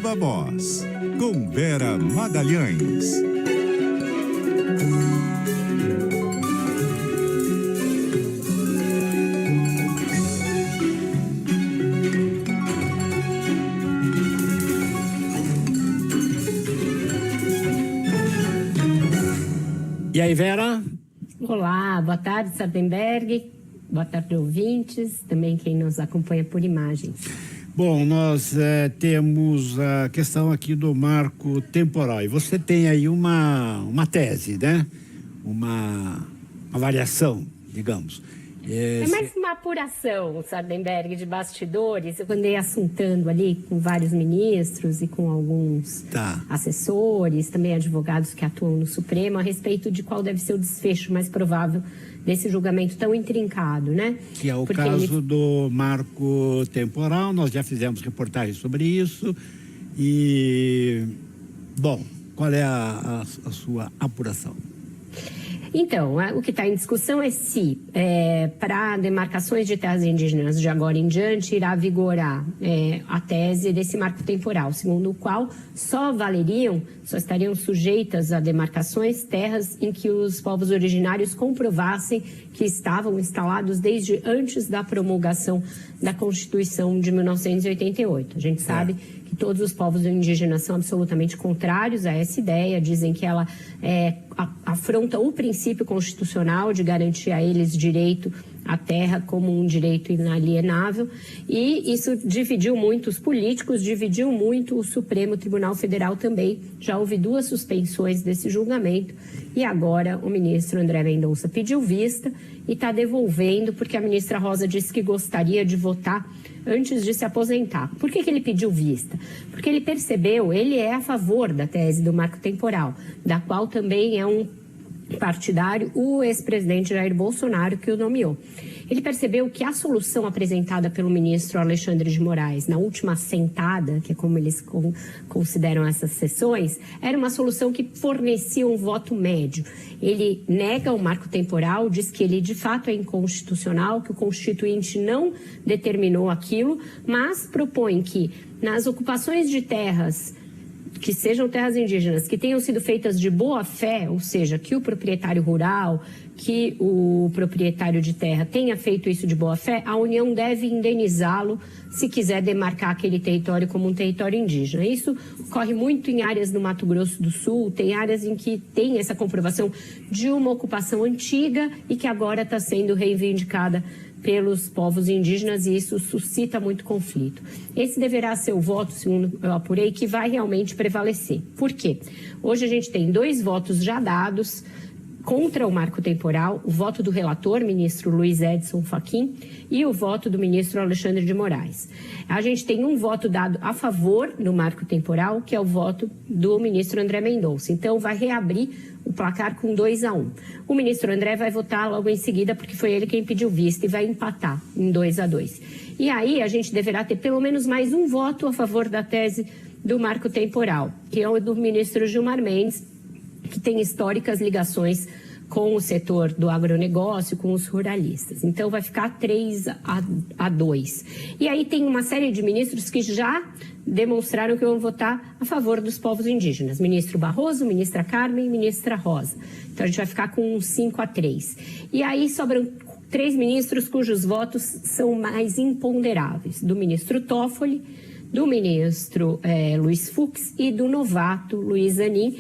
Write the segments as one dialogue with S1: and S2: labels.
S1: Viva Voz, com Vera Magalhães.
S2: E aí, Vera?
S3: Olá, boa tarde, Sardenberg. Boa tarde, ouvintes. Também quem nos acompanha por imagens.
S2: Bom, nós temos a questão aqui do marco temporal. E você tem aí uma tese, né? Uma avaliação, digamos.
S3: É mais uma apuração, Sardenberg, de bastidores. Eu andei assuntando ali com vários ministros e com alguns assessores, também advogados que atuam no Supremo, a respeito de qual deve ser o desfecho mais provável desse julgamento tão intrincado, né?
S2: Que é o caso do marco temporal. Nós já fizemos reportagem sobre isso. E, bom, qual é a sua apuração?
S3: Então, o que está em discussão é se, para demarcações de terras indígenas de agora em diante, irá vigorar a tese desse marco temporal, segundo o qual só estariam sujeitas a demarcações terras em que os povos originários comprovassem que estavam instalados desde antes da promulgação da Constituição de 1988. A gente sabe que todos os povos indígenas são absolutamente contrários a essa ideia, dizem que ela afronta o princípio constitucional de garantir a eles direito à terra como um direito inalienável, e isso dividiu muito os políticos, dividiu muito o Supremo Tribunal Federal também. Já houve 2 suspensões desse julgamento e agora o ministro André Mendonça pediu vista e está devolvendo porque a ministra Rosa disse que gostaria de votar antes de se aposentar. Por que ele pediu vista? Porque ele percebeu, ele é a favor da tese do marco temporal, da qual também é um partidário, o ex-presidente Jair Bolsonaro, que o nomeou. Ele percebeu que a solução apresentada pelo ministro Alexandre de Moraes na última sentada, que é como eles consideram essas sessões, era uma solução que fornecia um voto médio. Ele nega o marco temporal, diz que ele de fato é inconstitucional, que o Constituinte não determinou aquilo, mas propõe que nas ocupações de terras que sejam terras indígenas, que tenham sido feitas de boa fé, ou seja, que o proprietário rural, que o proprietário de terra tenha feito isso de boa fé, a União deve indenizá-lo se quiser demarcar aquele território como um território indígena. Isso ocorre muito em áreas no Mato Grosso do Sul, tem áreas em que tem essa comprovação de uma ocupação antiga e que agora está sendo reivindicada pelos povos indígenas, e isso suscita muito conflito. Esse deverá ser o voto, segundo eu apurei, que vai realmente prevalecer. Por quê? Hoje a gente tem 2 votos já dados contra o marco temporal, o voto do relator, ministro Luiz Edson Fachin, e o voto do ministro Alexandre de Moraes. A gente tem um voto dado a favor do marco temporal, que é o voto do ministro André Mendonça. Então, vai reabrir o placar com 2-1. O ministro André vai votar logo em seguida, porque foi ele quem pediu vista, e vai empatar em 2-2. E aí a gente deverá ter pelo menos mais um voto a favor da tese do marco temporal, que é o do ministro Gilmar Mendes, que tem históricas ligações com o setor do agronegócio, com os ruralistas. Então, vai ficar 3-2. E aí tem uma série de ministros que já demonstraram que vão votar a favor dos povos indígenas. Ministro Barroso, ministra Carmen e ministra Rosa. Então, a gente vai ficar com 5-3. E aí sobram 3 ministros cujos votos são mais imponderáveis. Do ministro Toffoli, do ministro Luiz Fux e do novato Luiz Zanin,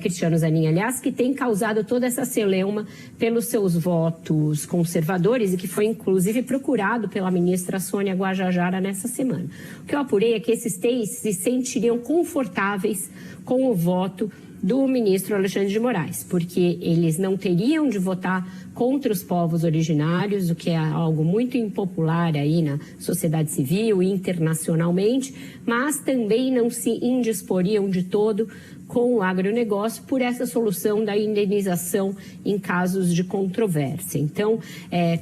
S3: Cristiano Zanin, aliás, que tem causado toda essa celeuma pelos seus votos conservadores e que foi, inclusive, procurado pela ministra Sônia Guajajara nessa semana. O que eu apurei é que esses 3 se sentiriam confortáveis com o voto do ministro Alexandre de Moraes, porque eles não teriam de votar contra os povos originários, o que é algo muito impopular aí na sociedade civil e internacionalmente, mas também não se indisporiam de todo com o agronegócio por essa solução da indenização em casos de controvérsia. Então,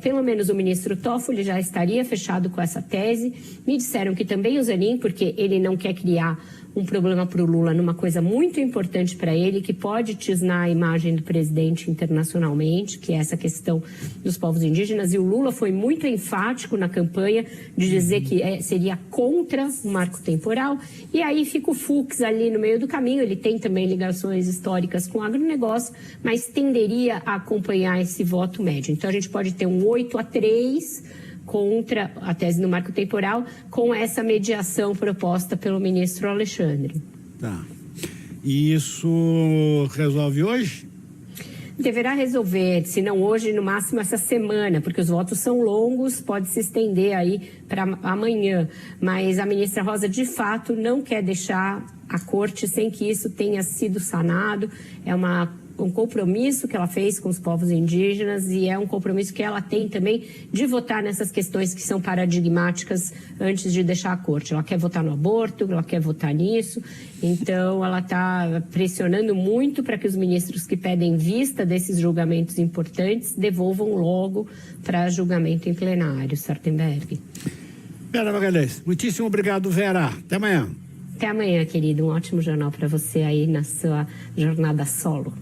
S3: pelo menos o ministro Toffoli já estaria fechado com essa tese. Me disseram que também o Zanin, porque ele não quer criar um problema para o Lula numa coisa muito importante para ele, que pode tisnar a imagem do presidente internacionalmente, que é essa questão dos povos indígenas. E o Lula foi muito enfático na campanha de dizer que seria contra o marco temporal. E aí fica o Fux ali no meio do caminho. Ele tem também ligações históricas com o agronegócio, mas tenderia a acompanhar esse voto médio. Então a gente pode ter um 8-3 contra a tese do marco temporal, com essa mediação proposta pelo ministro Alexandre.
S2: Tá. E isso resolve hoje?
S3: Deverá resolver, se não hoje, no máximo essa semana, porque os votos são longos, pode se estender aí para amanhã. Mas a ministra Rosa, de fato, não quer deixar a corte sem que isso tenha sido sanado. É um compromisso que ela fez com os povos indígenas e é um compromisso que ela tem também de votar nessas questões que são paradigmáticas antes de deixar a corte. Ela quer votar no aborto, ela quer votar nisso, então ela está pressionando muito para que os ministros que pedem vista desses julgamentos importantes devolvam logo para julgamento em plenário. Sartenberg.
S2: Vera Magalhães, muitíssimo obrigado, Vera. Até amanhã.
S3: Até amanhã, querido. Um ótimo jornal para você aí na sua jornada solo.